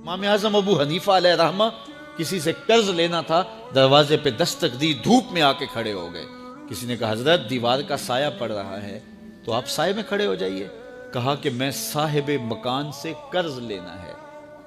इमाम आज़म अबू हनीफा अलैहि रहमा किसी से कर्ज लेना था, दरवाजे पे दस्तक दी, धूप में आके खड़े हो गए। किसी ने कहा हजरत दीवार का साया पड़ रहा है तो आप साये में खड़े हो जाइए। कहा कि मैं साहिबे मकान से कर्ज लेना है,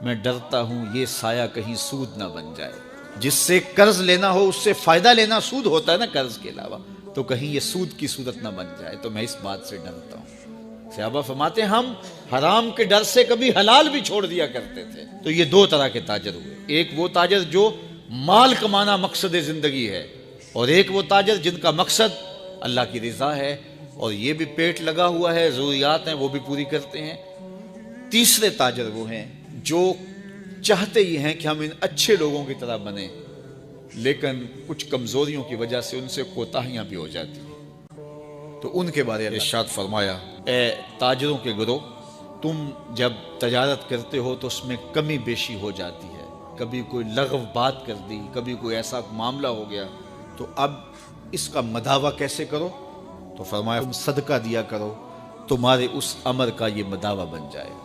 मैं डरता हूं ये साया कहीं सूद ना बन जाए। जिससे कर्ज लेना हो उससे फायदा लेना सूद होता है ना कर्ज के अलावा, तो कहीं ये सूद की सूरत ना बन जाए, तो मैं इस बात से डरता हूं। सहाबा फरमाते हम हराम के डर से कभी हलाल भी छोड़ दिया करते थे। तो ये दो तरह के ताजर हुए, एक वो ताजर जो माल कमाना मकसद जिंदगी है, और एक वो ताजर जिनका मकसद अल्लाह की रजा है, और ये भी पेट लगा हुआ है, जरूरियात हैं वो भी पूरी करते हैं। तीसरे ताजर वो हैं जो चाहते ही हैं कि हम इन अच्छे लोगों की तरह बने, लेकिन कुछ कमजोरियों की वजह से उनसे कोताहियां भी हो जाती हैं। तो उनके बारे में इरशाद फरमाया, ए ताजरों के गिरोह, तुम जब तजारत करते हो तो उसमें कमी बेशी हो जाती है, कभी कोई लगव बात कर दी, कभी कोई ऐसा मामला हो गया, तो अब इसका मदावा कैसे करो? तो फरमाया तुम सदका दिया करो, तुम्हारे उस अमर का ये मदावा बन जाएगा।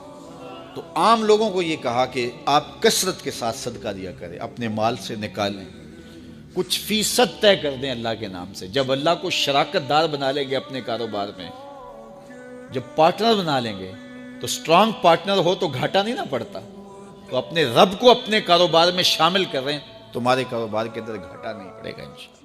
तो आम लोगों को ये कहा कि आप कसरत के साथ सदका दिया करें, अपने माल से निकालें, कुछ फीसद तय कर दें अल्लाह के नाम से। जब अल्लाह को शराकतदार बना लेंगे अपने कारोबार में, जब पार्टनर बना लेंगे, तो स्ट्रांग पार्टनर हो तो घाटा नहीं ना पड़ता। तो अपने रब को अपने कारोबार में शामिल कर रहे हैं, तुम्हारे कारोबार के अंदर घाटा नहीं पड़ेगा इंशाअल्लाह।